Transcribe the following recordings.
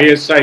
ISI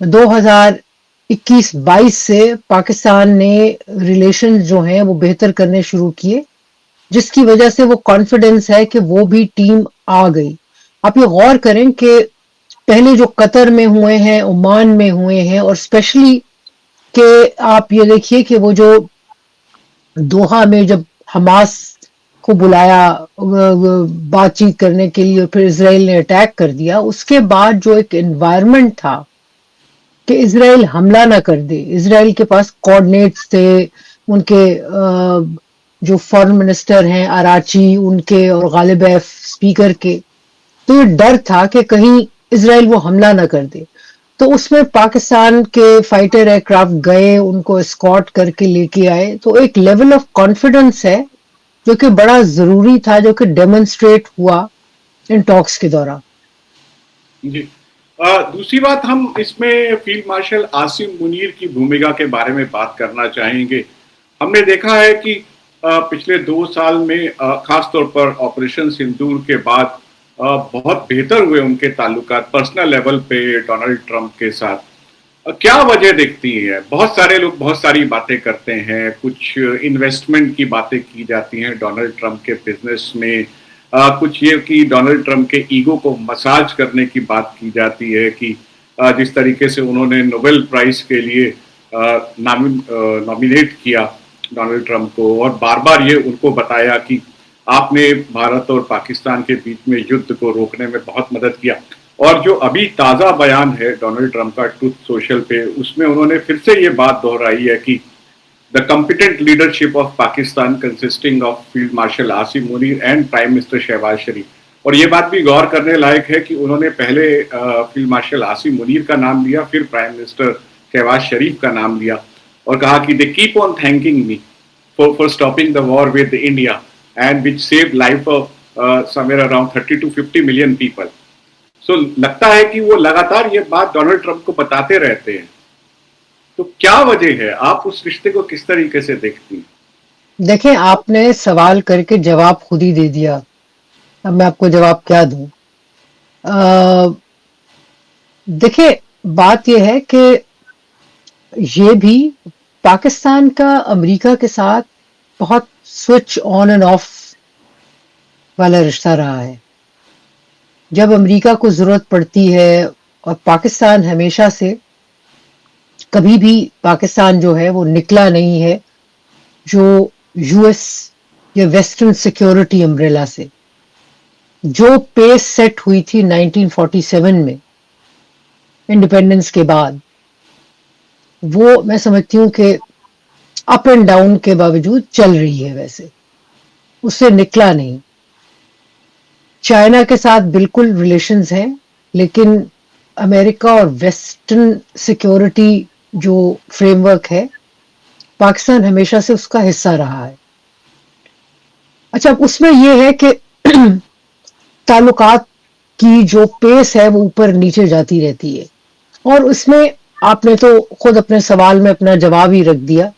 2021-22 سے پاکستان نے relation جو ہیں وہ بہتر کرنے شروع کیے، جس کی وجہ سے وہ کانفیڈنس ہے کہ وہ بھی ٹیم آ گئی۔ آپ یہ غور کریں کہ پہلے جو قطر میں ہوئے ہیں، عمان میں ہوئے ہیں، اور اسپیشلی کہ آپ یہ دیکھیے کہ وہ جو دوحہ میں جب حماس کو بلایا بات چیت کرنے کے لیے اور پھر اسرائیل نے اٹیک کر دیا، اس کے بعد جو ایک انوائرمنٹ تھا کہ اسرائیل حملہ نہ کر دے، اسرائیل کے پاس کوآرڈینیٹس تھے، ان کے جو فارن منسٹر ہیں اراچی ان کے اور غالب اسپیکر کے، تو یہ ڈر تھا کہ کہیں اسرائیل وہ حملہ نہ کر دے۔ تو اس میں پاکستان کے فائٹر ایئر کرافٹ گئے، ان کو اسکارٹ کر کے لے کے آئے، تو ایک لیول آف کانفیڈنس ہے جو کہ بڑا ضروری تھا، جو کہ ڈیمونسٹریٹ ہوا ان ٹاکس کے دوران۔ جی دوسری بات، ہم اس میں فیلڈ مارشل عاصم منیر کی بھومکا کے بارے میں بات کرنا چاہیں گے۔ ہم نے دیکھا ہے کہ پچھلے 2 سال میں خاص طور پر آپریشن سندور کے بعد بہت بہتر ہوئے ان کے تعلقات پرسنل لیول پہ ڈونلڈ ٹرمپ کے ساتھ۔ کیا وجہ دیکھتی ہیں؟ بہت سارے لوگ بہت ساری باتیں کرتے ہیں، کچھ انویسٹمنٹ کی باتیں کی جاتی ہیں ڈونلڈ ٹرمپ کے بزنس میں، کچھ یہ کہ ڈونلڈ ٹرمپ کے ایگو کو مساج کرنے کی بات کی جاتی ہے کہ جس طریقے سے انہوں نے نوبل پرائز کے لیے نامینیٹ کیا ڈونلڈ ٹرمپ کو، اور بار بار یہ ان کو بتایا کہ آپ نے بھارت اور پاکستان کے بیچ میں یدھ کو روکنے میں بہت مدد کیا۔ اور جو ابھی تازہ بیان ہے ڈونلڈ ٹرمپ کا ٹروتھ سوشل پہ، اس میں انہوں نے پھر سے یہ بات دہرائی ہے کہ the competent leadership of Pakistan consisting of Field Marshal Asim Munir and Prime Minister Shehbaz Sharif۔ اور یہ بات بھی غور کرنے لائق ہے کہ انہوں نے پہلے فیلڈ مارشل عاصم منیر کا نام لیا، پھر پرائم منسٹر شہباز شریف کا نام لیا، اور کہا کہ they keep on thanking me for stopping the war with India and which saved life of somewhere around 30 to 50 million people۔ سو لگتا ہے کہ وہ لگاتار یہ بات ڈونلڈ ٹرمپ کو بتاتے رہتے ہیں۔ تو کیا وجہ ہے؟ آپ اس رشتے کو کس طریقے سے دیکھتی ہیں؟ دیکھیں، آپ نے سوال کر کے جواب خود ہی دے دیا، اب میں آپ کو جواب کیا دوں؟ دیکھیں، بات یہ ہے کہ یہ بھی پاکستان کا امریکہ کے ساتھ بہت سوئچ آن اینڈ آف والا رشتہ رہا ہے۔ جب امریکہ کو ضرورت پڑتی ہے، اور پاکستان ہمیشہ سے کبھی بھی پاکستان جو ہے وہ نکلا نہیں ہے جو یو ایس یا ویسٹرن سیکیورٹی امبریلا سے۔ جو پیس سیٹ ہوئی تھی 1947 میں انڈیپینڈنس کے بعد، وہ میں سمجھتی ہوں کہ اپ اینڈ ڈاؤن کے باوجود چل رہی ہے، ویسے اس سے نکلا نہیں۔ چائنا کے ساتھ بالکل ریلیشنز ہیں، لیکن امریکہ اور ویسٹرن سیکیورٹی جو فریم ورک ہے، پاکستان ہمیشہ سے اس کا حصہ رہا ہے۔ اچھا، اس میں یہ ہے کہ تعلقات کی جو پیس ہے وہ اوپر نیچے جاتی رہتی ہے، اور اس میں آپ نے تو خود اپنے سوال میں اپنا جواب ہی رکھ دیا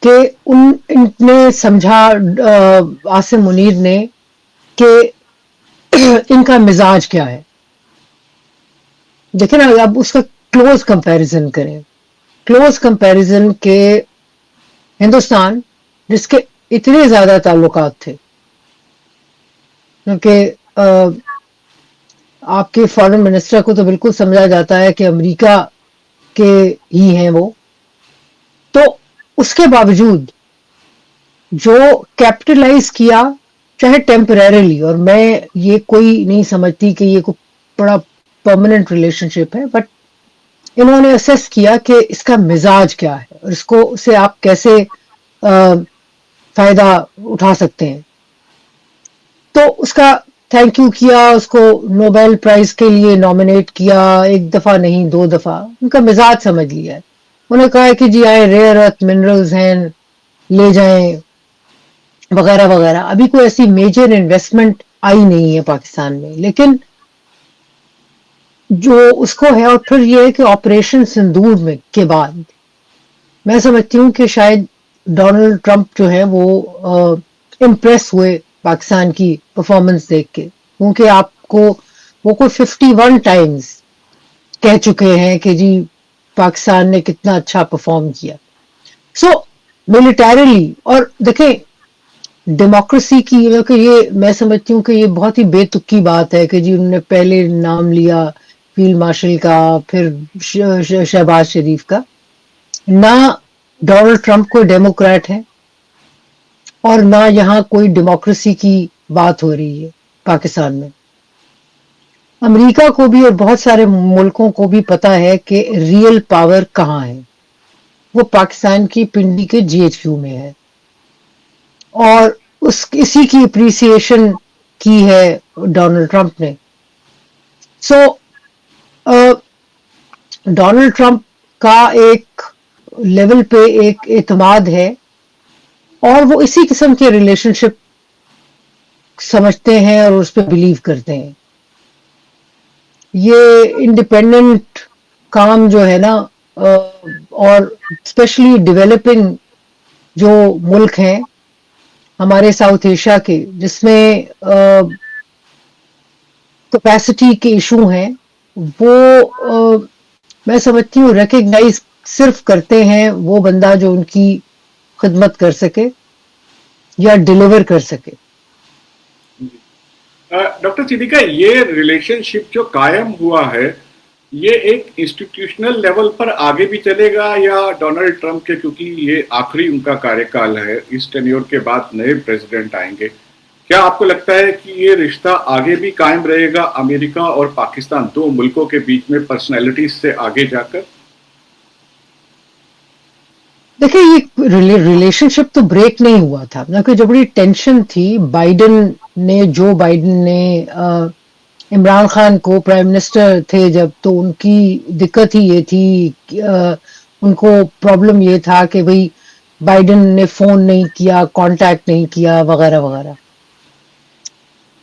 کہ ان نے سمجھا عاصم منیر نے کہ ان کا مزاج کیا ہے۔ دیکھیں نا، اب اس کا کلوز کمپیریزن کریں، کلوز کمپیریزن کے ہندوستان جس کے اتنے زیادہ تعلقات تھے، کیونکہ آپ کے فارن منسٹر کو تو بالکل سمجھا جاتا ہے کہ امریکہ کے ہی ہیں وہ، تو اس کے باوجود جو کیپٹلائز کیا، چاہے ٹیمپریریلی، اور میں یہ کوئی نہیں سمجھتی کہ یہ کوئی بڑا پرماننٹ ریلیشن شپ ہے، بٹ انہوں نے اسیس کیا کہ اس کا مزاج کیا ہے اور اس کو اسے آپ کیسے فائدہ اٹھا سکتے ہیں، تو اس کا تھینک یو کیا، اس کو نوبیل پرائز کے لیے نامینیٹ کیا، ایک دفعہ نہیں 2 دفعہ، ان کا مزاج سمجھ لیا ہے۔ انہوں نے کہا ہے کہ جی آئے ریئر ارتھ منرلز ہیں، لے جائیں وغیرہ وغیرہ۔ ابھی کوئی ایسی میجر انویسٹمنٹ آئی نہیں ہے پاکستان میں، لیکن جو اس کو ہے، اور پھر یہ ہے کہ آپریشن سندور میں کے بعد میں سمجھتی ہوں کہ شاید ڈونلڈ ٹرمپ جو ہے وہ امپریس ہوئے پاکستان کی پرفارمنس دیکھ کے، کیونکہ آپ کو وہ کوئی 51 ٹائمز کہہ چکے ہیں کہ جی پاکستان نے کتنا اچھا پرفارم کیا. سو ملیٹریلی، اور دیکھیں ڈیموکریسی کی کہ یہ میں سمجھتی ہوں کہ یہ بہت ہی بے تکی بات ہے کہ جی انہوں نے پہلے نام لیا فیلڈ مارشل کا، پھر شہباز شریف کا. نہ ڈونلڈ ٹرمپ کوئی ڈیموکریٹ ہے اور نہ یہاں کوئی ڈیموکریسی کی بات ہو رہی ہے پاکستان میں. امریکہ کو بھی اور بہت سارے ملکوں کو بھی پتا ہے کہ ریئل پاور کہاں ہے، وہ پاکستان کی پنڈی کے جی ایچ کیو میں ہے، اور اسی کی اپریسیشن کی ہے ڈونلڈ ٹرمپ نے. سو ڈونلڈ ٹرمپ کا ایک لیول پہ ایک اعتماد ہے، اور وہ اسی قسم کے ریلیشن شپ سمجھتے ہیں اور اس پہ بلیو کرتے ہیں. یہ انڈیپینڈنٹ کام جو ہے نا، اور اسپیشلی ڈیولپنگ جو ملک ہیں ہمارے ساؤتھ ایشیا کے، جس میں کیپیسٹی کے ایشو ہیں، وہ میں سمجھتی ہوں ریکگنائز صرف کرتے ہیں وہ بندہ جو ان کی خدمت کر سکے یا ڈیلیور کر سکے. ڈاکٹر صدیقہ، یہ ریلیشن شپ جو قائم ہوا ہے، یہ ایک انسٹیٹیوشنل لیول پر آگے بھی چلے گا، یا ڈونلڈ ٹرمپ کے کیونکہ یہ آخری ان کا کاریہ کال ہے، اس ٹینیور کے بعد نئے پریزیڈنٹ آئیں گے، کیا آپ کو لگتا ہے کہ یہ رشتہ آگے بھی قائم رہے گا امریکہ اور پاکستان دو ملکوں کے بیچ میں پرسنالٹیز سے آگے جا کر؟ دیکھیں یہ ریلیشن شپ تو بریک نہیں ہوا تھا، کیونکہ جو بڑی ٹینشن تھی جو بائیڈن نے عمران خان کو پرائم منسٹر تھے جب، تو ان کی دقت ہی یہ تھی، ان کو پرابلم یہ تھا کہ بھئی بائیڈن نے فون نہیں کیا، کانٹیکٹ نہیں کیا، وغیرہ وغیرہ.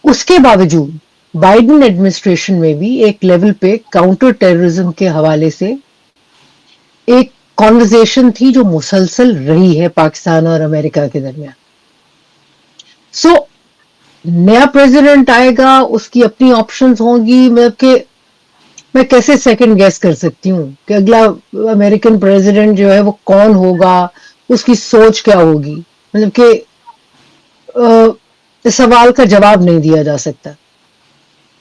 اس کے باوجود بائیڈن ایڈمنسٹریشن میں بھی ایک لیول پہ کاؤنٹر ٹیررزم کے حوالے سے ایک کانورزیشن تھی جو مسلسل رہی ہے پاکستان اور امریکہ کے درمیان. سو نیا پریزیڈنٹ آئے گا، اس کی اپنی آپشنز ہوں گی، میں کیسے سیکنڈ گیس کر سکتی ہوں کہ اگلا امریکن پریزیڈنٹ جو ہے وہ کون ہوگا، اس کی سوچ کیا ہوگی. مطلب کہ اس سوال کا جواب نہیں دیا جا سکتا.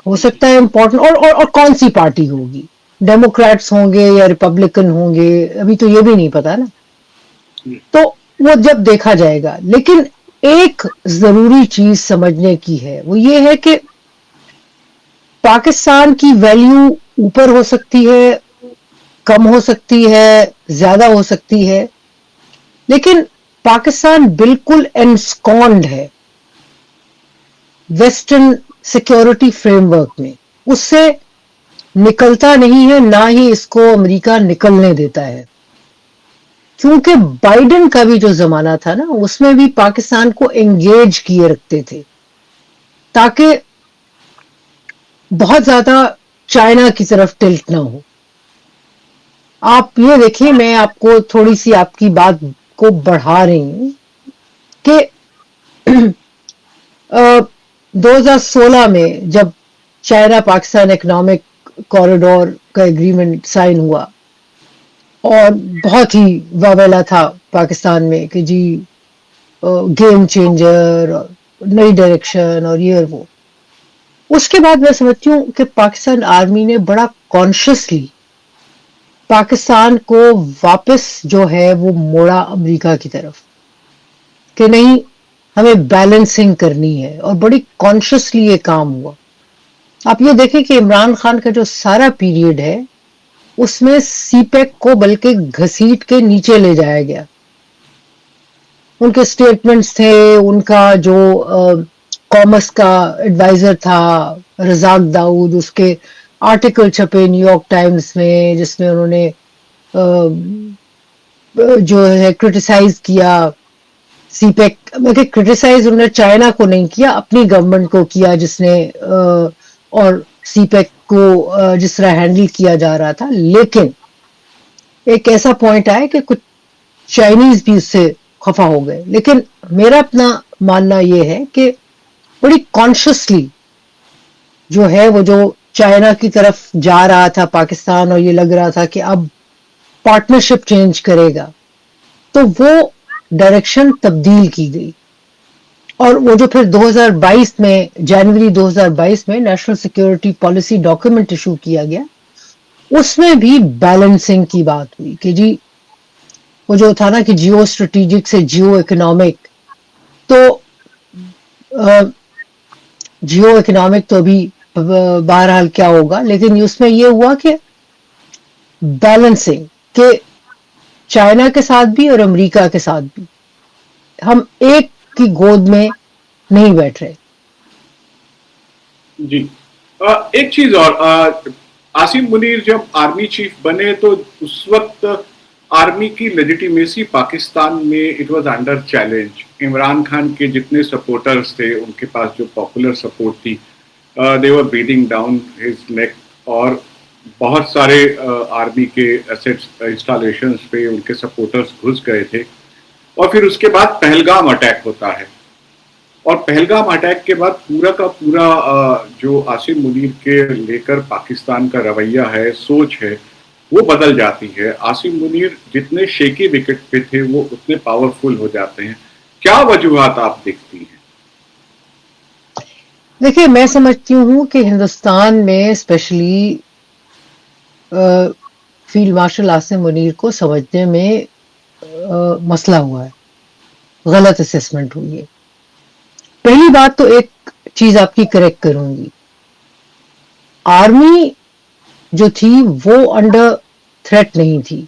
ہو سکتا ہے امپورٹنٹ، اور کون سی پارٹی ہوگی، ڈیموکریٹس ہوں گے یا ریپبلکن ہوں گے، ابھی تو یہ بھی نہیں پتا نا. تو وہ جب دیکھا جائے گا. لیکن ایک ضروری چیز سمجھنے کی ہے، وہ یہ ہے کہ پاکستان کی ویلیو اوپر ہو سکتی ہے، کم ہو سکتی ہے، زیادہ ہو سکتی ہے، لیکن پاکستان بالکل انسکونڈ ہے ویسٹرن سیکیورٹی فریم ورک میں. اس سے نکلتا نہیں ہے، نہ ہی اس کو امریکہ نکلنے دیتا ہے. کیونکہ بائیڈن کا بھی جو زمانہ تھا نا، اس میں بھی پاکستان کو انگیج کیے رکھتے تھے تاکہ بہت زیادہ چائنا کی طرف ٹلٹ نہ ہو. آپ یہ دیکھیں، میں آپ کو تھوڑی سی آپ کی بات کو بڑھا رہی ہوں کہ 2016 میں جب چائنا پاکستان اکنامک کوریڈور کا ایگریمنٹ سائن ہوا، اور بہت ہی واویلا تھا پاکستان میں کہ جی گیم چینجر، نئی ڈائریکشن اور یہ اور وہ. اس کے بعد میں سمجھتی ہوں کہ پاکستان آرمی نے بڑا کانشیسلی پاکستان کو واپس جو ہے وہ موڑا امریکہ کی طرف، کہ نہیں ہمیں بیلنسنگ کرنی ہے، اور بڑی کانشیسلی یہ کام ہوا. آپ یہ دیکھیں کہ عمران خان کا جو سارا پیریڈ ہے اس میں سی پیک کو بلکہ گھسیٹ کے نیچے لے جایا گیا. ان کے سٹیٹمنٹس تھے، ان کا جو کامرس کا ایڈوائزر تھا رزاق داؤد، اس کے آرٹیکل چھپے نیو یارک ٹائمز میں جس میں انہوں نے جو ہے کرٹیسائز کیا سی پیک. کرٹیسائز انہوں نے چائنا کو نہیں کیا، اپنی گورنمنٹ کو کیا جس نے اور سی پیک کو جس طرح ہینڈل کیا جا رہا تھا. لیکن ایک ایسا پوائنٹ آیا کہ کچھ چائنیز بھی اس سے خفا ہو گئے. لیکن میرا اپنا ماننا یہ ہے کہ بڑی کانشیسلی جو ہے وہ جو چائنا کی طرف جا رہا تھا پاکستان اور یہ لگ رہا تھا کہ اب پارٹنرشپ چینج کرے گا، تو وہ ڈائریکشن تبدیل کی گئی، اور وہ جو پھر 2022 میں جنوری 2022 میں national security policy document issue کیا گیا، اس میں بھی بیلنسنگ کی بات ہوئی کہ جی وہ جو تھا نا کہ جیو اسٹریٹجک سے جیو اکنامک، تو جیو اکنامک تو ابھی بہرحال کیا ہوگا، لیکن اس میں یہ ہوا کہ بیلنسنگ کہ چائنا کے ساتھ بھی اور امریکہ کے ساتھ بھی ہم ایک کی گود میں نہیں بیٹھ رہے. جی ایک چیز اور، عاصم منیر جب آرمی چیف بنے تو اس وقت آرمی کی لیجیٹیمیسی پاکستان میں it was under challenge. Imran Khan کے جتنے سپورٹرز تھے ان کے پاس جو پاپولر سپورٹ تھی، دے ور بیٹنگ ڈاؤن ہز نیک، اور بہت سارے آرمی کے ایسٹس انسٹالیشنز پہ ان کے سپورٹرز گھس گئے تھے. اور پھر اس کے بعد پہلگام اٹیک ہوتا ہے، اور پہلگام اٹیک کے بعد پورا کا پورا جو عاصم منیر کے لے کر پاکستان کا رویہ ہے، سوچ ہے، وہ بدل جاتی ہے. عاصم منیر جتنے شیکی وکٹ پہ تھے وہ اتنے پاورفل ہو جاتے ہیں. کیا وجوہات آپ دیکھتی ہیں؟ دیکھیے میں سمجھتی ہوں کہ ہندوستان میں specially field marshal Asim Munir کو سمجھنے میں مسئلہ ہوا ہے، غلط اسیسمنٹ ہوئی ہے. پہلی بات تو ایک چیز آپ کی کریکٹ کروں گی، آرمی جو تھی وہ انڈر تھریٹ نہیں تھی.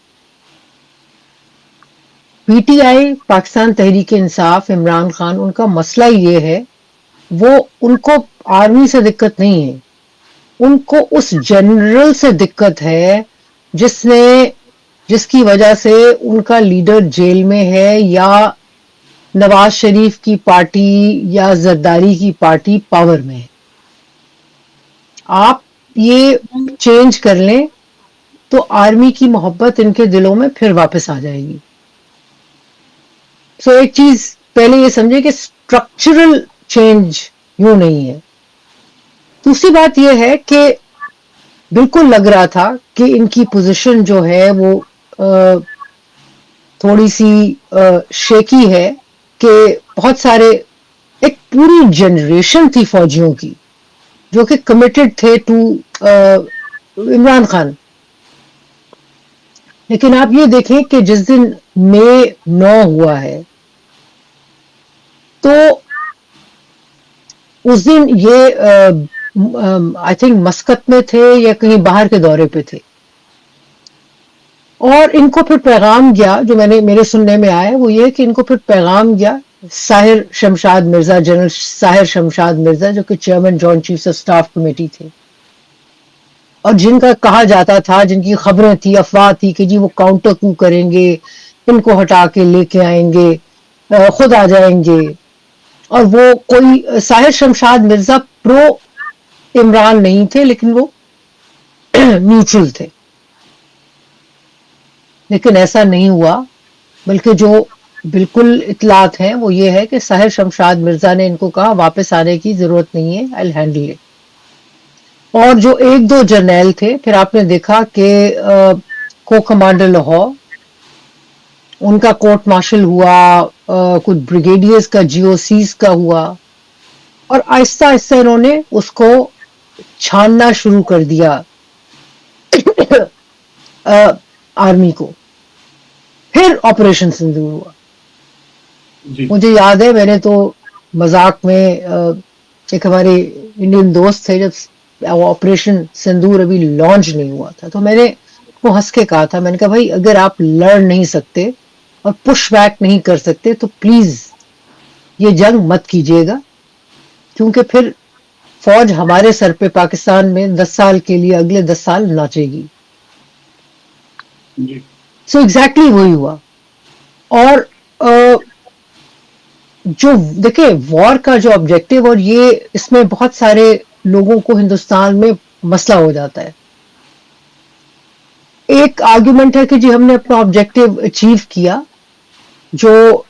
P T I, Pakistan Tehreek Insaf, Imran Khan, ان کا مسئلہ یہ ہے، وہ ان کو آرمی سے دقت نہیں ہے، ان کو اس جنرل سے دقت ہے جس کی وجہ سے ان کا لیڈر جیل میں ہے، یا نواز شریف کی پارٹی یا زرداری کی پارٹی پاور میں ہے. آپ یہ چینج کر لیں تو آرمی کی محبت ان کے دلوں میں پھر واپس آ جائے گی. سو ایک چیز پہلے یہ سمجھے کہ اسٹرکچرل چینج یوں نہیں ہے. دوسری بات یہ ہے کہ بالکل لگ رہا تھا کہ ان کی پوزیشن جو ہے وہ تھوڑی سی شیکی ہے، کہ بہت سارے، ایک پوری جنریشن تھی فوجیوں کی جو کہ کمیٹڈ تھے ٹو عمران خان. لیکن آپ یہ دیکھیں کہ جس دن مئی 9 ہوا ہے تو اس دن یہ آئی تھنک مسقط میں تھے یا کہیں باہر کے دورے پہ تھے، اور ان کو پھر پیغام گیا، جو میرے سننے میں آیا وہ یہ کہ ان کو پھر پیغام گیا ساحر شمشاد مرزا، جنرل ساحر شمشاد مرزا، جو کہ chairman joint chiefs of staff committee تھے، اور جن کا کہا جاتا تھا، جن کی خبریں تھی، افواہ تھی کہ جی وہ کاؤنٹر کو کریں گے، ان کو ہٹا کے لے کے آئیں گے، خود آ جائیں گے. اور وہ کوئی ساحر شمشاد مرزا پرو عمران نہیں تھے، لیکن وہ نیوٹرل تھے. لیکن ایسا نہیں ہوا، بلکہ جو بالکل اطلاعات ہیں وہ یہ ہے کہ ساحر شمشاد مرزا نے ان کو کہا واپس آنے کی ضرورت نہیں ہے، I'll handle it. اور جو ایک دو جرنیل تھے، پھر آپ نے دیکھا کہ کو کمانڈر لاہور، ان کا کورٹ مارشل ہوا، کچھ بریگیڈیئرز کا جی او سیز کا ہوا، اور آہستہ آہستہ انہوں نے اس کو چھاننا شروع کر دیا آرمی کو. پھر آپریشن سندور ہوا. جی مجھے یاد ہے میں نے تو مذاق میں، ایک ہمارے انڈین دوست تھے، جب آپریشن سندور ابھی لانچ نہیں ہوا تھا، تو میں نے وہ ہنس کے کہا تھا، میں نے کہا بھائی اگر آپ لڑ نہیں سکتے اور پش بیک نہیں کر سکتے تو پلیز یہ جنگ مت کیجیے گا، کیونکہ پھر فوج ہمارے سر پہ پاکستان میں 10 سال کے لیے، اگلے 10 سال ناچے گی. جی سو ایگزیکٹلی وہی ہوا. اور جو دیکھیں وار کا جو آبجیکٹو، اور یہ اس میں بہت سارے لوگوں کو ہندوستان میں مسئلہ ہو جاتا ہے. ایک آرگیومنٹ ہے کہ جی ہم نے اپنا آبجیکٹو اچیو کیا، جو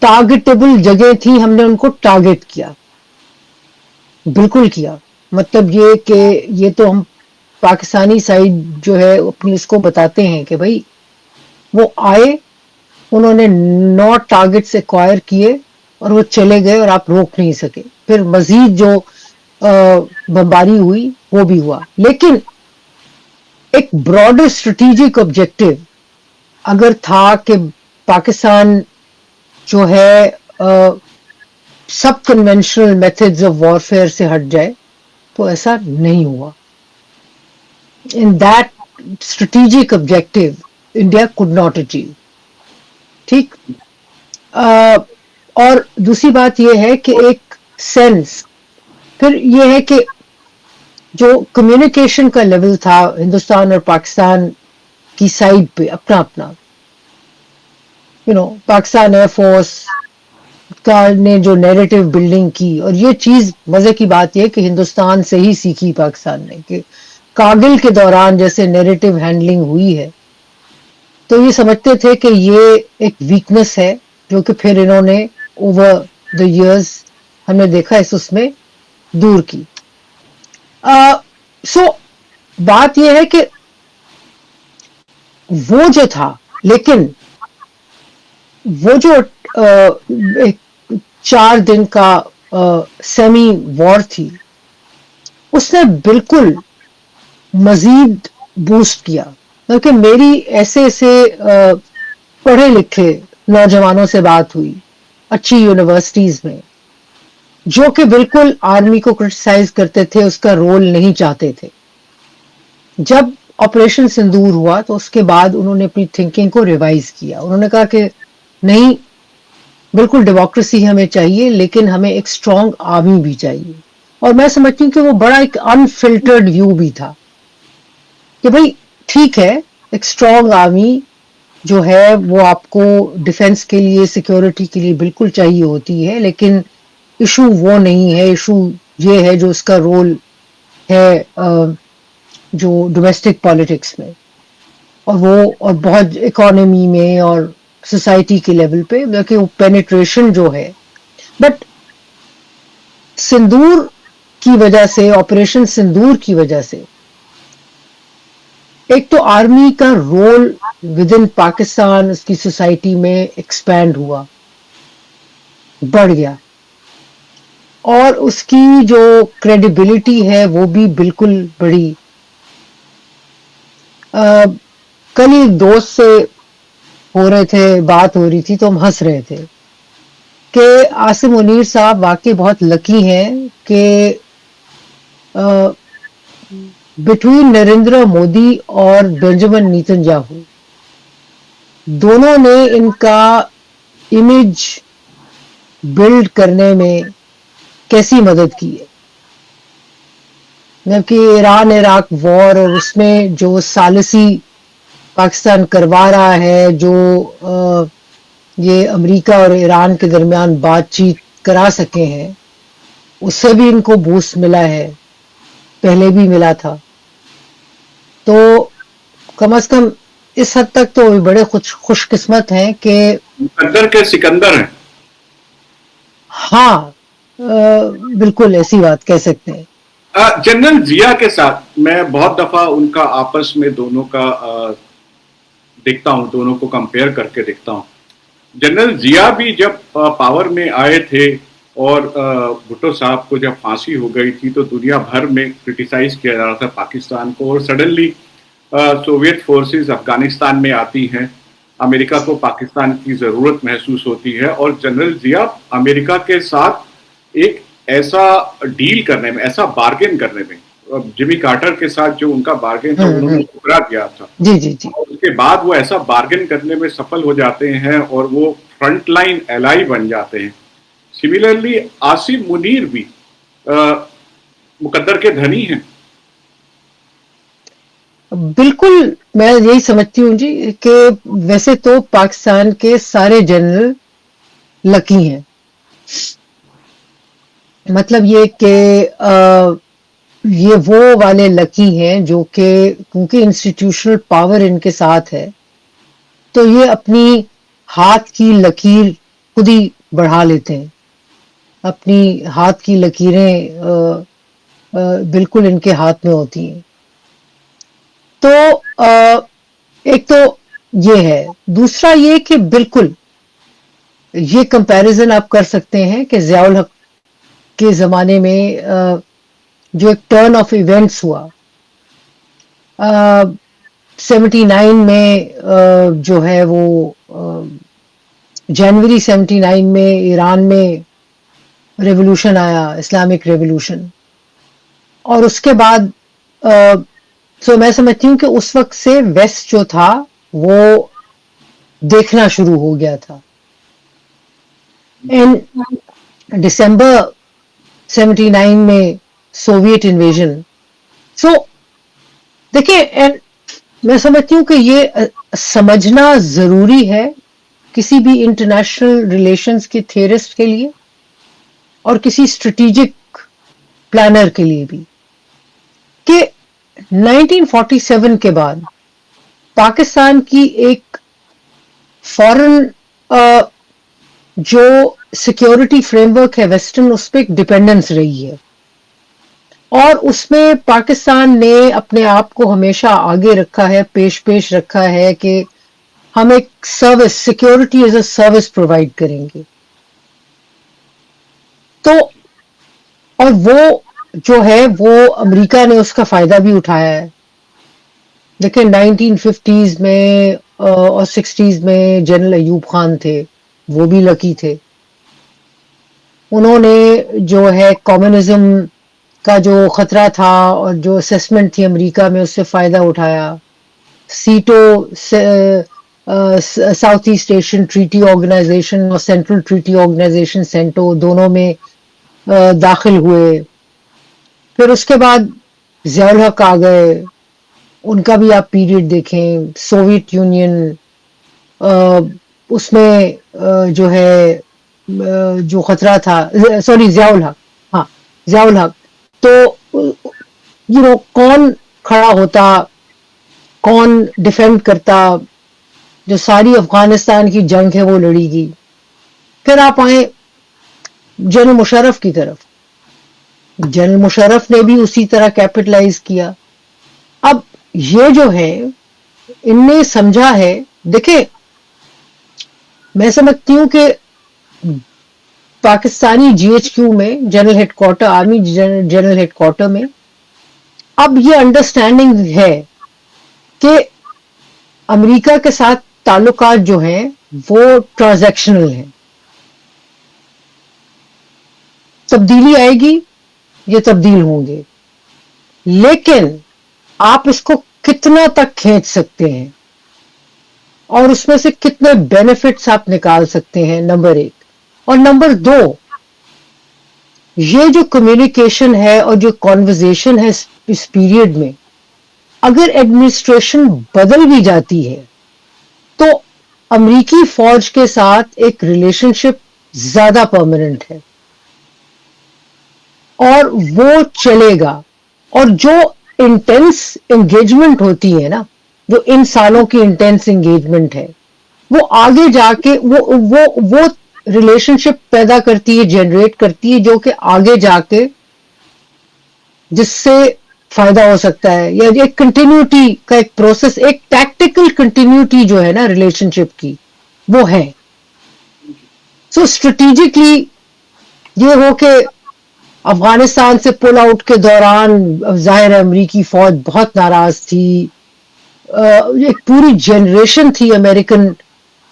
ٹارگیٹیبل جگہ تھی ہم نے ان کو ٹارگیٹ کیا. بالکل کیا. مطلب یہ کہ یہ تو ہم پاکستانی سائڈ جو ہے اپنی اس کو بتاتے ہیں کہ بھائی وہ آئے، انہوں نے 9 ٹارگٹس ایکوائر کیے اور وہ چلے گئے اور آپ روک نہیں سکے. پھر مزید جو بمباری ہوئی وہ بھی ہوا، لیکن ایک براڈر اسٹریٹجک آبجیکٹو اگر تھا کہ پاکستان جو ہے سب کنونشنل میتھڈز آف وارفیئر سے ہٹ جائے، تو ایسا نہیں ہوا. In that strategic objective India could not achieve. ٹھیک. اور دوسری بات یہ ہے کہ ایک سینس پھر یہ ہے کہ جو کمیونیکیشن کا لیول تھا ہندوستان اور پاکستان کی سائڈ پہ اپنا اپنا، پاکستان ایئر فورس کا نے جو نیریٹو بلڈنگ کی، اور یہ چیز مزے کی بات یہ کہ ہندوستان سے ہی سیکھی پاکستان نے، کہ کارگل کے دوران جیسے نیریٹو ہینڈلنگ ہوئی ہے تو یہ سمجھتے تھے کہ یہ ایک ویکنس ہے جو کہ پھر انہوں نے اوور دا ایئرز ہم نے دیکھا اس میں دور کی. سو بات یہ ہے کہ وہ جو تھا، لیکن وہ جو 4 دن کا سیمی وار تھی، اس نے بالکل مزید بوسٹ کیا. کیونکہ میری ایسے پڑھے لکھے نوجوانوں سے بات ہوئی اچھی یونیورسٹیز میں، جو کہ بالکل آرمی کو کرٹیسائز کرتے تھے، اس کا رول نہیں چاہتے تھے. جب آپریشن سندور ہوا تو اس کے بعد انہوں نے اپنی تھنکنگ کو ریوائز کیا. انہوں نے کہا کہ نہیں، بالکل ڈیموکریسی ہمیں چاہیے، لیکن ہمیں ایک اسٹرانگ آرمی بھی چاہیے. اور میں سمجھتی ہوں کہ وہ بڑا ایک انفلٹرڈ ویو بھی تھا کہ بھائی ٹھیک ہے، ایک اسٹرانگ آرمی جو ہے وہ آپ کو ڈیفenس کے لیے، سیکیورٹی کے لیے بالکل چاہیے ہوتی ہے، لیکن ایشو وہ نہیں ہے. ایشو یہ ہے جو اس کا رول ہے جو ڈومیسٹک پالیٹکس میں، اور بہت اکانومی میں اور سوسائٹی کے لیول پہ، کہ وہ پینیٹریشن جو ہے. بٹ سندور کی وجہ سے، آپریشن سندور کی وجہ سے، ایک تو آرمی کا رول ود ان پاکستان اس کی سوسائٹی میں ایکسپینڈ ہوا، بڑھ گیا، اور اس کی جو کریڈیبلٹی ہے وہ بھی بالکل بڑھی. کل ایک دوست سے ہو رہے تھے، بات ہو رہی تھی تو ہم ہنس رہے تھے کہ عاصم منیر صاحب واقعی بہت لکی ہیں کہ بٹوین نریندر مودی اور بینجامن نیتن یاہو، دونوں نے ان کا امیج بلڈ کرنے میں کیسی مدد کی ہے. جبکہ ایران عراق وار اور اس میں جو سالسی پاکستان کروا رہا ہے، جو یہ امریکہ اور ایران کے درمیان بات چیت کرا سکے ہیں، اس سے بھی ان کو بوسٹ ملا ہے، پہلے بھی ملا تھا. تو کم از کم اس حد تک تو بڑے خوش قسمت ہیں کہ مقدر کے سکندر ہیں. ہاں، بالکل ایسی بات کہہ سکتے ہیں. جنرل ضیاء کے ساتھ میں بہت دفعہ ان کا آپس میں دونوں کا دیکھتا ہوں، دونوں کو کمپیئر کر کے دیکھتا ہوں. جنرل ضیاء بھی جب پاور میں آئے تھے اور بھٹو صاحب کو جب پھانسی ہو گئی تھی تو دنیا بھر میں کرٹیسائز کیا جا رہا تھا پاکستان کو، اور سڈنلی سوویت فورسز افغانستان میں آتی ہیں، امریکہ کو پاکستان کی ضرورت محسوس ہوتی ہے، اور جنرل ضیاء امریکہ کے ساتھ ایک ایسا ڈیل کرنے میں، ایسا بارگین کرنے میں، جمی کارٹر کے ساتھ جو ان کا بارگین تھا انہوں نے ٹکرا دیا تھا، جی جی جی، اس کے بعد وہ ایسا بارگین کرنے میں سفل ہو جاتے ہیں اور وہ فرنٹ لائن ایلائی بن جاتے ہیں. سملرلی عاصم منیر بھی مقدر کے دھنی ہیں. بالکل میں یہی سمجھتی ہوں جی کہ ویسے تو پاکستان کے سارے جنرل لکی ہیں. مطلب یہ کہ یہ وہ والے لکی ہیں جو کہ کیونکہ انسٹیٹیوشنل پاور ان کے ساتھ ہے تو یہ اپنی ہاتھ کی لکیر خود ہی بڑھا لیتے ہیں. اپنی ہاتھ کی لکیریں بالکل ان کے ہاتھ میں ہوتی ہیں. تو ایک تو یہ ہے. دوسرا یہ کہ بالکل یہ کمپیریزن آپ کر سکتے ہیں کہ ضیاء الحق کے زمانے میں جو ایک ٹرن آف ایونٹس ہوا 79 میں جو ہے وہ جنوری 79 میں ایران میں ریولوشن آیا, اسلامک ریولوشن, اور اس کے بعد تو میں سمجھتی ہوں کہ اس وقت سے ویسٹ جو تھا وہ دیکھنا شروع ہو گیا تھا. دسمبر 79 میں سوویت انویژن. سو دیکھیں, میں سمجھتی ہوں کہ یہ سمجھنا ضروری ہے کسی بھی انٹرنیشنل ریلیشنز کے تھیورسٹ کے لیے اور کسی اسٹریٹجک پلانر کے لیے بھی, کہ 1947 کے بعد پاکستان کی ایک فورن جو سیکیورٹی فریم ورک ہے ویسٹرن, اس پہ ایک ڈپینڈنس رہی ہے, اور اس میں پاکستان نے اپنے آپ کو ہمیشہ آگے رکھا ہے, پیش رکھا ہے کہ ہم ایک service, security as a service provide کریں گے. تو اور وہ جو ہے وہ امریکہ نے اس کا فائدہ بھی اٹھایا ہے. دیکھیں 1950s میں اور 60s میں جنرل ایوب خان تھے, وہ بھی لکی تھے. انہوں نے جو ہے کمیونزم کا جو خطرہ تھا اور جو اسیسمنٹ تھی امریکہ میں, اس سے فائدہ اٹھایا. SEATO South East Asian Treaty Organization اور سینٹرل ٹریٹی آرگنائزیشن سینٹو دونوں میں داخل ہوئے. پھر اس کے بعد ضیاء الحق آ گئے, ان کا بھی آپ پیریڈ دیکھیں. سوویت یونین, اس میں جو ہے جو خطرہ تھا, سوری ضیاء الحق, ہاں ضیاء الحق, تو کون کھڑا ہوتا, کون ڈیفینڈ کرتا, جو ساری افغانستان کی جنگ ہے وہ لڑی گئی. پھر آپ آئیں جنرل مشرف کی طرف, جنرل مشرف نے بھی اسی طرح کیپٹلائز کیا. اب یہ جو ہے ان نے سمجھا ہے, دیکھیں میں سمجھتی ہوں کہ پاکستانی جی ایچ کیو میں general headquarter, army general headquarter میں اب یہ انڈرسٹینڈنگ ہے کہ امریکہ کے ساتھ تعلقات جو ہیں وہ ٹرانزیکشنل ہیں. تبدیلی آئے گی, یہ تبدیل ہوں گے, لیکن آپ اس کو کتنا تک کھینچ سکتے ہیں اور اس میں سے کتنے بینیفٹس آپ نکال سکتے ہیں, نمبر ایک. اور نمبر دو, یہ جو کمیونیکیشن ہے اور جو کانورزیشن ہے اس پیریڈ میں, اگر ایڈمنسٹریشن بدل بھی جاتی ہے تو امریکی فوج کے ساتھ ایک ریلیشن شپ زیادہ پرماننٹ ہے اور وہ چلے گا. اور جو انٹینس انگیجمنٹ ہوتی ہے نا, جو ان سالوں کی انٹینس انگیجمنٹ ہے, وہ آگے جا کے وہ ریلیشن شپ پیدا کرتی ہے, جنریٹ کرتی ہے, جو کہ آگے جا کے جس سے فائدہ ہو سکتا ہے, یا ایک کنٹینیوٹی کا ایک پروسیس, ایک ٹیکٹیکل کنٹینیوٹی جو ہے نا ریلیشن شپ کی, وہ ہے. سو اسٹریٹجکلی یہ ہو کہ افغانستان سے پل آؤٹ کے دوران ظاہر امریکی فوج بہت ناراض تھی, ایک پوری جنریشن تھی امریکن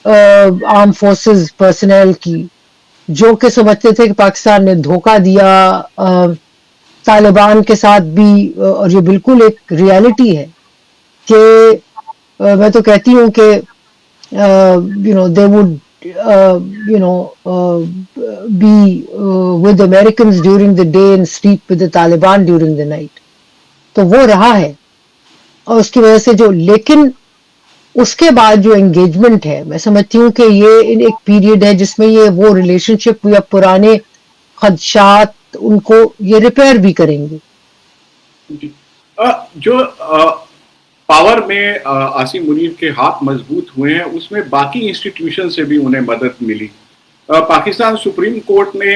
آرم فورسز پرسنل کی جو کہ سمجھتے تھے کہ پاکستان نے دھوکہ دیا طالبان کے ساتھ بھی. اور یہ بالکل ایک ریالٹی ہے کہ میں تو کہتی ہوں کہ they would be with Americans during the day and sleep with the Taliban during the night. تو وہ رہا ہے, اور اس کی وجہ سے جو, لیکن اس کے بعد جو انگیجمنٹ ہے, میں سمجھتی ہوں کہ یہ ایک پیریڈ ہے جس میں یہ وہ ریلیشن شپ یا پرانے خدشات ان کو یہ ریپیئر بھی کریں گے. جو پاور میں عاصم منیر کے ہاتھ مضبوط ہوئے ہیں, اس میں باقی انسٹیٹیوشن سے بھی انہیں مدد ملی. پاکستان سپریم کورٹ نے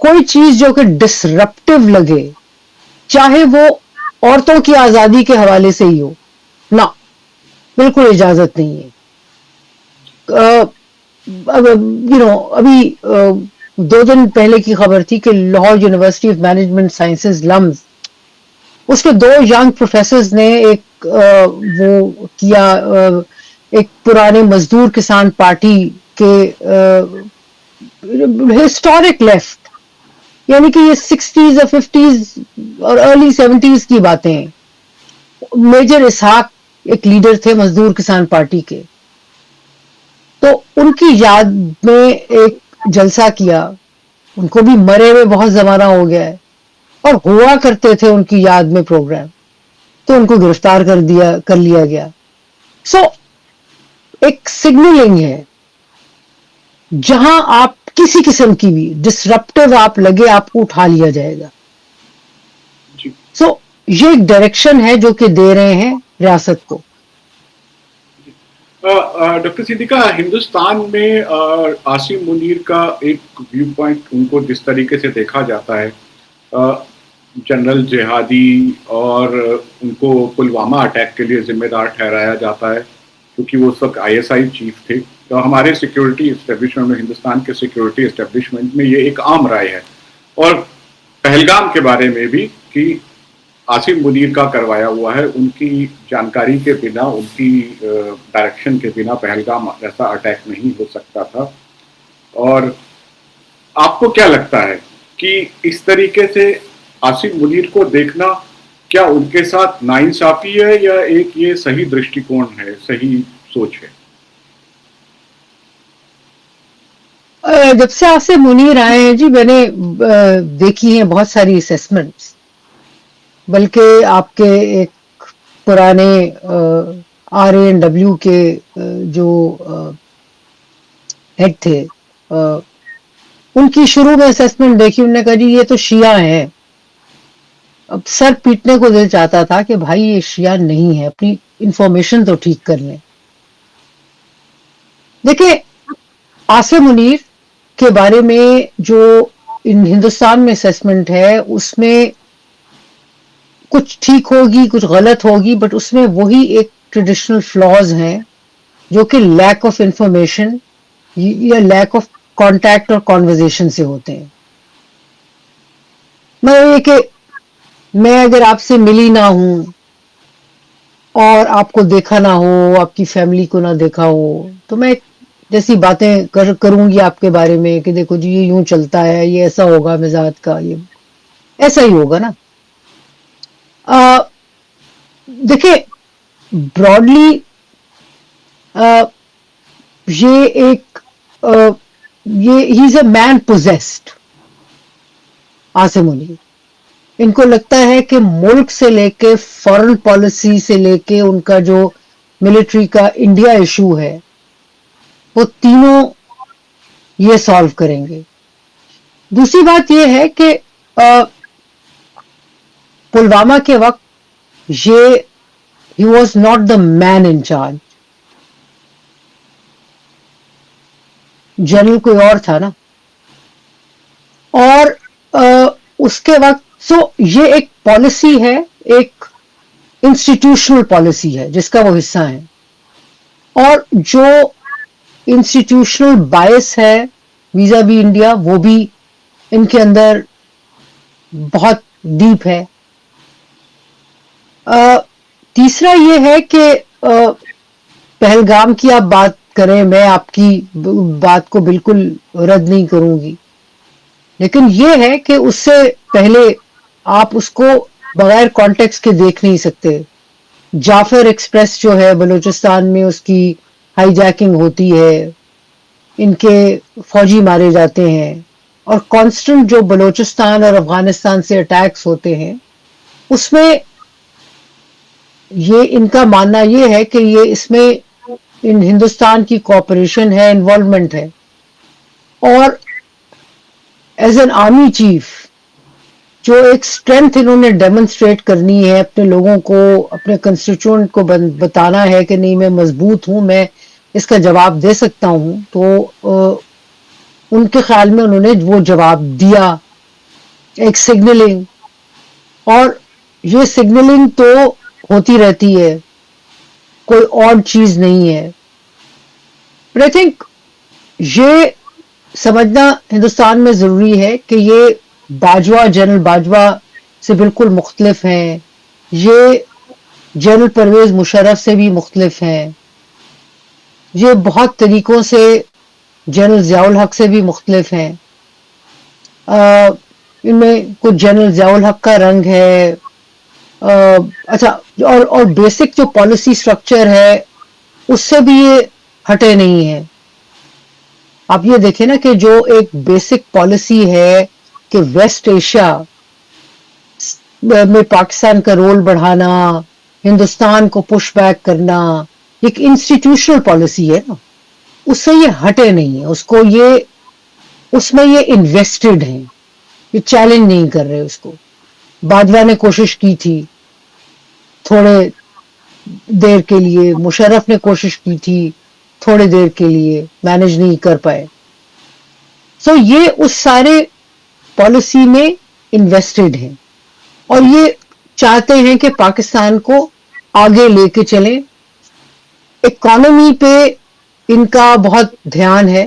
کوئی چیز جو کہ ڈسرپٹیو لگے، چاہے وہ عورتوں کی آزادی کے حوالے سے ہی ہو، نہ، بالکل اجازت نہیں ہے. ابھی 2 دن پہلے کی خبر تھی کہ Lahore University of Management Sciences LUMS, اس کے 2 ینگ پروفیسرز نے ایک وہ کیا، ایک پرانے مزدور کسان پارٹی کے ہسٹورک لیفٹ، یعنی کہ یہ 60s اور 50s اور ارلی 70s کی باتیں ہیں. میجر اسحاق ایک لیڈر تھے مزدور کسان پارٹی کے، تو ان کی یاد میں ایک جلسہ کیا. ان کو بھی مرے ہوئے بہت زمانہ ہو گیا ہے، اور ہوا کرتے تھے ان کی یاد میں پروگرام، تو ان کو گرفتار کر لیا گیا. سو ایک سگنلنگ ہے، جہاں آپ کسی قسم کی بھی ڈسرپٹیو آپ لگے، آپ کو اٹھا لیا جائے گا. جی سو یہ ایک ڈائریکشن ہے جو کہ دے رہے ہیں ریاست کو. ڈاکٹر صدیقہ، ہندوستان میں عاصم منیر کا ایک ویو پوائنٹ ان کو جس طریقے سے دیکھا جاتا ہے، جنرل جہادی، اور ان کو پلوامہ اٹیک کے لیے ذمہ دار ٹھہرایا جاتا ہے کیونکہ وہ اس وقت ISI چیف تھے. تو ہمارے سیکیورٹی اسٹیبلشمنٹ میں، ہندوستان کے سیکیورٹی اسٹیبلشمنٹ میں یہ ایک عام رائے ہے. اور پہلگام کے بارے میں بھی کہ عاصم منیر کا کروایا ہوا ہے، ان کی جانکاری کے بنا، ان کی ڈائریکشن کے بنا پہلگام ایسا اٹیک نہیں ہو سکتا تھا. اور آپ کو کیا لگتا ہے کہ اس طریقے سے عاصم منیر کو دیکھنا کیا ان کے ساتھ ناانصافی ہے، یا ایک یہ صحیح درشٹی کون ہے، صحیح سوچ ہے؟ جب سے عاصم منیر آئے ہیں جی، میں نے دیکھی ہیں بہت ساری اسیسمنٹس، بلکہ آپ کے ایک پرانے RANW کے جو ہیڈ تھے، ان کی شروع میں اسیسمنٹ دیکھی، انہوں نے کہا جی یہ تو شیعہ ہیں. اب سر پیٹنے کو دل چاہتا تھا کہ بھائی یہ شیعہ نہیں ہے، اپنی انفارمیشن تو ٹھیک کر لیں. دیکھیں، عاصم منیر کے بارے میں جو ہندوستان میں اسیسمنٹ ہے، اس میں کچھ ٹھیک ہوگی، کچھ غلط ہوگی، بٹ اس میں وہی ایک ٹریڈیشنل فلاز ہیں جو کہ لیک آف انفارمیشن یا لیک آف کانٹیکٹ اور کانورزیشن سے ہوتے ہیں. میں یہ کہ میں اگر آپ سے ملی نہ ہوں اور آپ کو دیکھا نہ ہو، آپ کی فیملی کو نہ دیکھا ہو، تو میں جیسی باتیں کروں گی آپ کے بارے میں کہ دیکھو جی یہ یوں چلتا ہے، یہ ایسا ہوگا مزاج کا، یہ ایسا ہی ہوگا نا. دیکھیں، براڈلی یہ ایک ہی از اے مین پوزیسڈ. عاصم منیر، ان کو لگتا ہے کہ ملک سے لے کے فارن پالیسی سے لے کے ان کا جو ملٹری کا انڈیا ایشو ہے، وہ تینوں یہ سالو کریں گے. دوسری بات یہ ہے کہ پلوامہ کے وقت ہی was not the man in charge, general کوئی اور تھا نا. اور اس کے وقت یہ ایک پالیسی ہے، ایک انسٹیٹیوشنل پالیسی ہے جس کا وہ حصہ ہے، اور جو انسٹیٹیوشنل بائس ہے ویزا بھی انڈیا، وہ بھی ان کے اندر بہت ڈیپ ہے. تیسرا یہ ہے کہ پہلگام کی آپ بات کریں، میں آپ کی بات کو بالکل رد نہیں کروں گی، لیکن یہ ہے کہ اس سے پہلے آپ اس کو بغیر کانٹیکس کے دیکھ نہیں سکتے. جعفر ایکسپریس جو ہے بلوچستان میں، اس کی ہائی جیکنگ ہوتی ہے، ان کے فوجی مارے جاتے ہیں، اور کانسٹنٹ جو بلوچستان اور افغانستان سے اٹیکس ہوتے ہیں، اس میں یہ ان کا ماننا یہ ہے کہ یہ اس میں ہندوستان کی کوآپریشن ہے، انوالومنٹ ہے. اور ایز این آرمی چیف جو ایک اسٹرینتھ انہوں نے ڈیمونسٹریٹ کرنی ہے اپنے لوگوں کو، اپنے کنسٹیچوئنٹ کو بتانا ہے کہ نہیں میں مضبوط ہوں، میں اس کا جواب دے سکتا ہوں، تو ان کے خیال میں انہوں نے وہ جواب دیا ایک سگنلنگ، اور یہ سگنلنگ تو ہوتی رہتی ہے، کوئی اور چیز نہیں ہے. بٹ آئی تھنک یہ سمجھنا ہندوستان میں ضروری ہے کہ یہ باجوہ، جنرل باجوہ سے بالکل مختلف ہیں، یہ جنرل پرویز مشرف سے بھی مختلف ہیں، یہ بہت طریقوں سے جنرل ضیاء الحق سے بھی مختلف ہیں. ان میں کچھ جنرل ضیاء الحق کا رنگ ہے. اچھا، اور بیسک جو پالیسی سٹرکچر ہے اس سے بھی یہ ہٹے نہیں ہیں. آپ یہ دیکھیں نا کہ جو ایک بیسک پالیسی ہے کہ ویسٹ ایشیا میں پاکستان کا رول بڑھانا، ہندوستان کو پش بیک کرنا، ایک انسٹیٹیوشنل پالیسی ہے نا، اس سے یہ ہٹے نہیں ہیں. اس میں یہ انویسٹڈ ہیں، یہ چیلنج نہیں کر رہے اس کو. باجوہ نے کوشش کی تھی تھوڑے دیر کے لیے، مشرف نے کوشش کی تھی تھوڑے دیر کے لیے، مینج نہیں کر پائے. سو یہ اس سارے پالیسی میں انویسٹڈ ہیں، اور یہ چاہتے ہیں کہ پاکستان کو آگے لے کے چلیں. اکانومی پہ ان کا بہت دھیان ہے.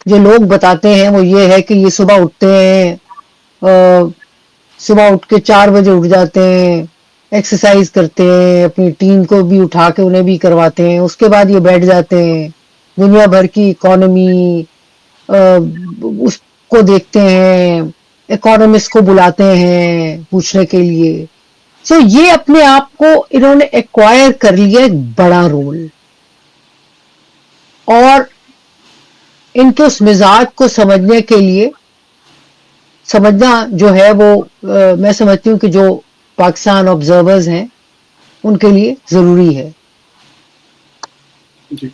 جو لوگ بتاتے ہیں وہ یہ ہے کہ یہ صبح اٹھتے ہیں، صبح اٹھ کے 4 بجے اٹھ جاتے ہیں، ایکسرسائز کرتے ہیں، اپنی ٹیم کو بھی اٹھا کے انہیں بھی کرواتے ہیں، اس کے بعد یہ بیٹھ جاتے ہیں، دنیا بھر کی اکانومی اس کو دیکھتے ہیں، اکانومسٹ کو بلاتے ہیں پوچھنے کے لیے. سو یہ اپنے آپ کو انہوں نے ایکوائر کر لیا ایک بڑا رول، اور ان کے اس مزاج کو سمجھنے کے لیے، سمجھنا جو ہے وہ میں سمجھتی ہوں کہ جو پاکستان آبزرورز ہیں ان کے لیے ضروری ہے. جی،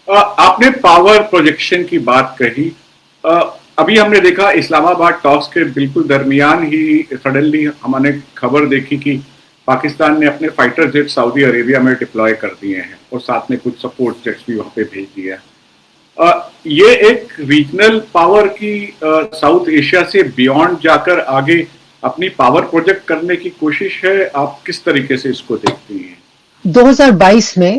آپ نے پاور پروجیکشن کی بات کہی. ابھی ہم نے دیکھا اسلام آباد ٹاکس کے بالکل درمیان ہی سڈنلی ہم نے خبر دیکھی کہ پاکستان نے اپنے فائٹر جیٹ سعودی عربیہ میں ڈپلوائے کر دیے ہیں، اور ساتھ میں کچھ سپورٹ جیٹس بھی وہاں پہ بھیج دیا ہے. یہ ایک ریجنل پاور کی ساؤتھ ایشیا سے بیونڈ جا کر آگے اپنی پاور پروجیکٹ کرنے کی کوشش ہے. آپ کس طریقے سے اس کو دیکھتی ہیں؟ 2022 میں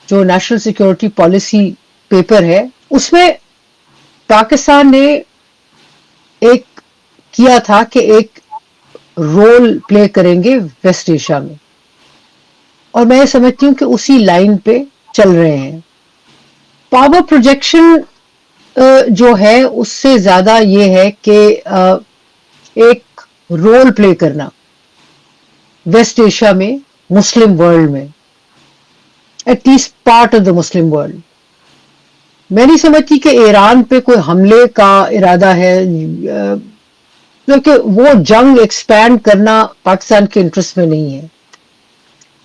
جو نیشنل سیکیورٹی پالیسی پیپر ہے اس میں پاکستان نے ایک کیا تھا کہ ایک رول پلے کریں گے ویسٹ ایشیا میں، اور میں سمجھتی ہوں کہ اسی لائن پہ چل رہے ہیں. پاور پروجیکشن جو ہے اس سے زیادہ یہ ہے کہ ایک رول پلے کرنا ویسٹ ایشیا میں، مسلم ورلڈ میں، at least part of the Muslim world. میں نہیں سمجھتی کہ ایران پہ کوئی حملے کا ارادہ ہے، کیونکہ وہ جنگ ایکسپینڈ کرنا پاکستان کے انٹرسٹ میں نہیں ہے.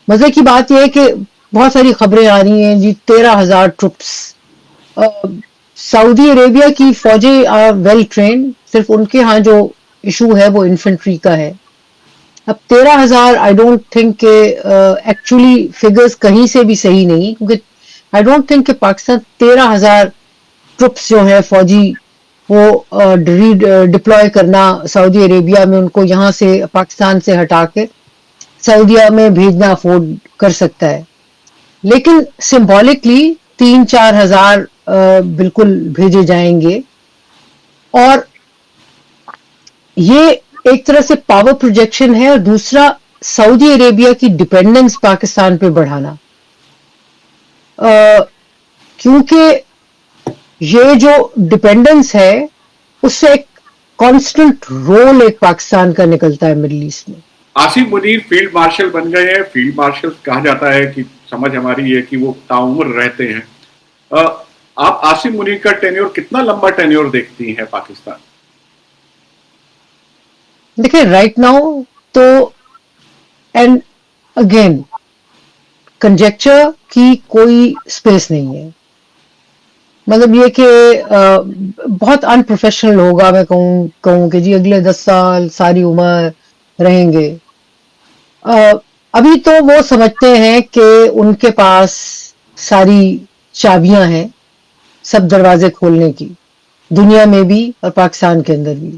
مزے کی بات یہ ہے کہ بہت ساری خبریں آ رہی ہیں جی 13,000 ٹروپس. سعودی عربیہ کی فوجیں ویل ٹرینڈ، صرف ان کے ہاں جو ایشو ہے وہ انفنٹری کا ہے. اب 13,000 آئی ڈونٹ تھنک کہ ایکچولی فگرز کہیں سے بھی صحیح نہیں، کیونکہ آئی ڈونٹ تھنک کہ پاکستان 13,000 ٹروپس جو ہے فوجی وہ ڈپلوائے کرنا سعودی عربیہ میں، ان کو یہاں سے پاکستان سے ہٹا کے سعودیہ میں بھیجنا افورڈ کر سکتا ہے. لیکن سمبولکلی 3-4 ہزار بالکل بھیجے جائیں گے، اور یہ ایک طرح سے پاور پروجیکشن ہے. اور دوسرا سعودی عربیہ کی ڈپینڈنس پاکستان پہ بڑھانا، کیونکہ یہ جو ڈپینڈنس ہے اس سے ایک کانسٹنٹ رول ایک پاکستان کا نکلتا ہے مڈل ایسٹ میں. آصف منیر فیلڈ مارشل بن گئے ہیں. فیلڈ مارشل کہا جاتا ہے کہ سمجھ ہماری یہ کہ وہ تعمر رہتے ہیں. آپ آصف منیر کا ٹینیور کتنا لمبا ٹینیور دیکھتی ہیں پاکستان؟ دیکھیں رائٹ ناؤ تو، اینڈ اگین کنجیکچر کی کوئی اسپیس نہیں ہے. مطلب یہ کہ بہت انپروفیشنل ہوگا میں کہوں کہ جی اگلے 10 سال ساری عمر رہیں گے. ابھی تو وہ سمجھتے ہیں کہ ان کے پاس ساری چابیاں ہیں سب دروازے کھولنے کی، دنیا میں بھی اور پاکستان کے اندر بھی.